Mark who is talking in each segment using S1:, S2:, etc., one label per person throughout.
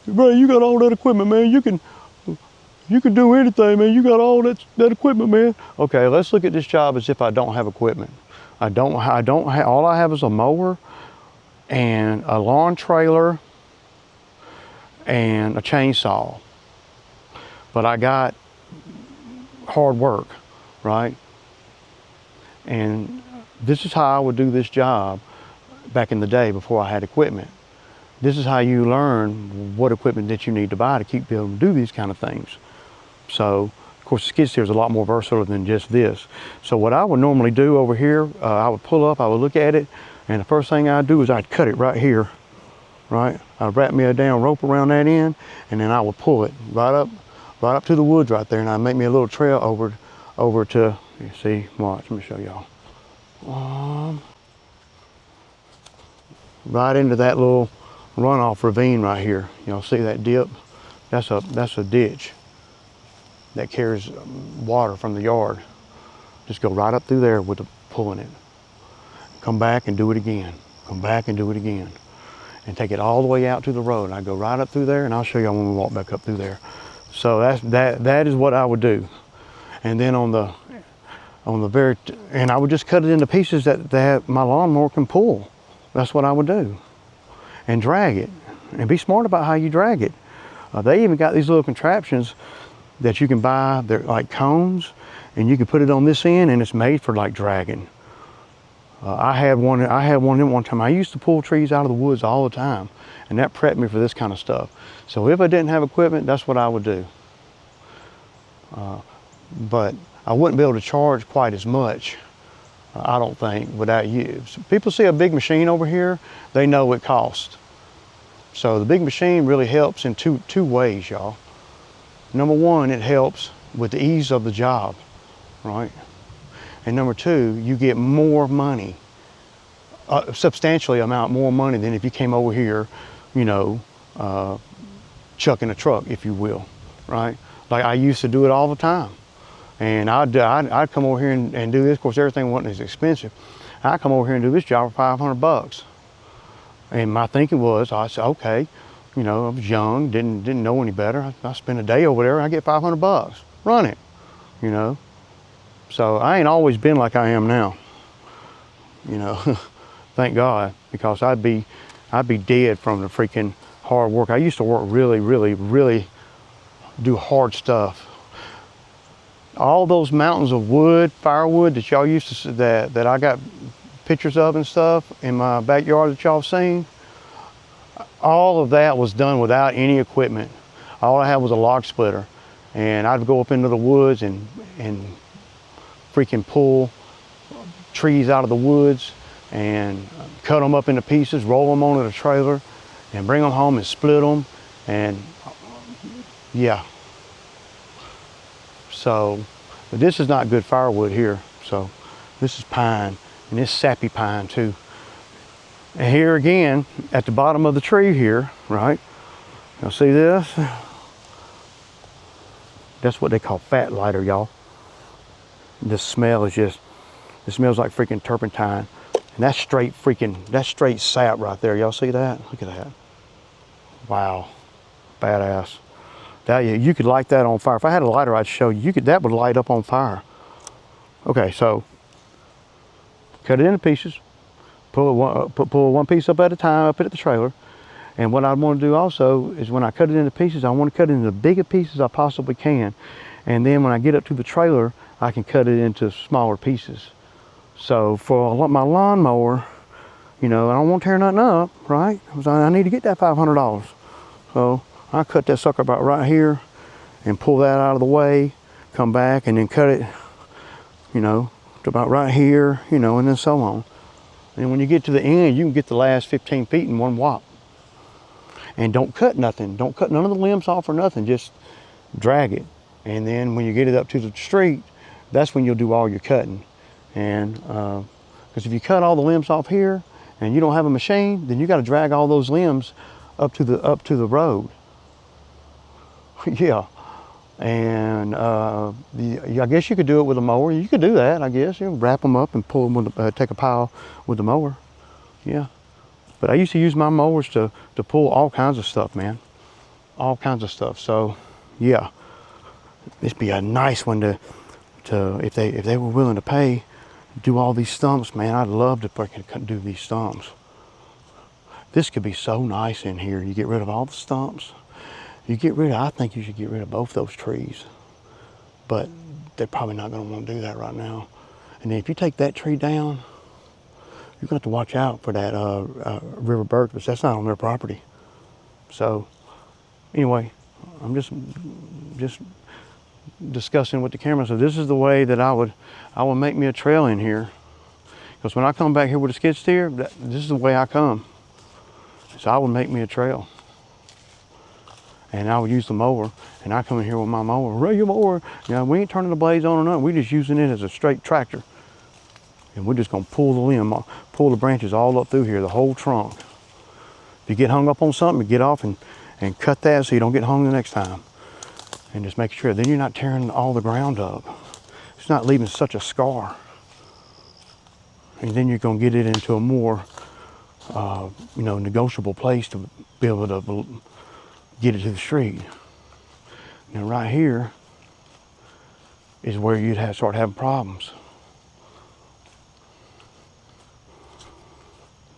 S1: bro, you got all that equipment, man. You can do anything, man. You got all that equipment, man. Okay, let's look at this job as if I don't have equipment. All I have is a mower and a lawn trailer and a chainsaw. But I got hard work, right? And this is how I would do this job back in the day before I had equipment. This is how you learn what equipment that you need to buy to keep being able to do these kind of things. So, of course, the skid steer is a lot more versatile than just this. So what I would normally do over here, I would pull up, I would look at it, and the first thing I'd do is I'd cut it right here, right? I'd wrap me a down rope around that end, and then I would pull it right up to the woods right there, and I'd make me a little trail over to, you see, watch, let me show y'all. Right into that little runoff ravine right here. Y'all see that dip? That's a ditch that carries water from the yard. Just go right up through there with pulling it. Come back and do it again. Come back and do it again. And take it all the way out to the road. I go right up through there, and I'll show y'all when we walk back up through there. So that is what I would do. And then on the and I would just cut it into pieces that my lawnmower can pull. That's what I would do. And drag it. And be smart about how you drag it. They even got these little contraptions that you can buy. They're like cones, and you can put it on this end, and it's made for like dragging. I had one of them one time. I used to pull trees out of the woods all the time, and that prepped me for this kind of stuff. So if I didn't have equipment, that's what I would do. But I wouldn't be able to charge quite as much, I don't think, without you. So people see a big machine over here, they know it costs. So the big machine really helps in two ways, y'all. Number one, it helps with the ease of the job, right? And number two, you get more money, substantially amount more money than if you came over here, you know, chucking a truck, if you will, right? Like I used to do it all the time. And I'd come over here and do this. Of course, everything wasn't as expensive. I'd come over here and do this job for $500. And my thinking was, I said, okay, you know, I was young, didn't know any better. I spend a day over there, I get $500. Run it, you know. So I ain't always been like I am now, you know. Thank God, because I'd be dead from the freaking hard work. I used to work really do hard stuff. All those mountains of wood, firewood that y'all used to see, that I got pictures of and stuff in my backyard that y'all seen, all of that was done without any equipment. All I had was a log splitter, and I'd go up into the woods and freaking pull trees out of the woods and cut them up into pieces, roll them onto the trailer, and bring them home and split them, and yeah. So, but this is not good firewood here. So this is pine, and it's sappy pine too. And here again, at the bottom of the tree here, right? You'll see this? That's what they call fat lighter, y'all. This smell is just, it smells like freaking turpentine. And that's straight sap right there. Y'all see that? Look at that. Wow, badass. That, you could light that on fire. If I had a lighter, I'd show you. That would light up on fire. Okay, so cut it into pieces. Pull one piece up at a time, up at the trailer. And what I want to do also is when I cut it into pieces, I want to cut it into the biggest pieces I possibly can. And then when I get up to the trailer, I can cut it into smaller pieces. So for my lawnmower, you know, I don't want to tear nothing up, right? I need to get that $500. So I cut that sucker about right here and pull that out of the way, come back and then cut it, you know, to about right here, you know, and then so on. And when you get to the end, you can get the last 15 feet in one whop. And don't cut nothing. Don't cut none of the limbs off or nothing. Just drag it. And then when you get it up to the street, that's when you'll do all your cutting. And because if you cut all the limbs off here and you don't have a machine, then you got to drag all those limbs up to the road. Yeah. And I guess you could do it with a mower. You could do that, I guess. You wrap them up and pull them with take a pile with the mower. Yeah. But I used to use my mowers to pull all kinds of stuff, man. all kinds of stuff. So yeah, this be a nice one to if they were willing to pay, do all these stumps, man. I'd love to freaking do these stumps. This could be so nice in here. You get rid of all the stumps. I think you should get rid of both those trees, but they're probably not going to want to do that right now. And then if you take that tree down, you're going to have to watch out for that river birch, but that's not on their property. So anyway, I'm just discussing with the camera. So this is the way that I would make me a trail in here. Because when I come back here with a skid steer, this is the way I come. So I would make me a trail. And I would use the mower, and I come in here with my mower, regular mower. You know, we ain't turning the blades on or nothing. We're just using it as a straight tractor. And we're just gonna pull the branches all up through here, the whole trunk. If you get hung up on something, you get off and cut that so you don't get hung the next time. And just make sure, then you're not tearing all the ground up. It's not leaving such a scar. And then you're gonna get it into a more, negotiable place to be able to get it to the street. Now right here is where you'd start having problems.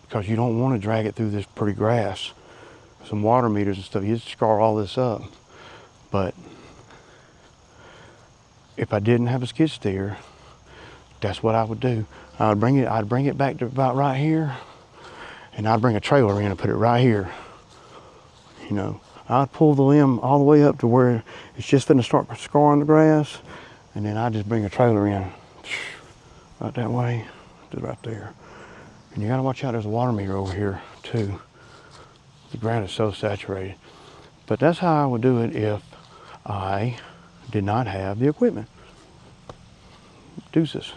S1: Because you don't want to drag it through this pretty grass. Some water meters and stuff, you'd scar all this up. But if I didn't have a skid steer, that's what I would do. I'd bring it back to about right here, and I'd bring a trailer in and put it right here. You know, I'd pull the limb all the way up to where it's just gonna start scarring the grass, and then I'd just bring a trailer in right that way to right there. And you gotta watch out, there's a water meter over here too. The ground is so saturated. But that's how I would do it if I did not have the equipment. Deuces.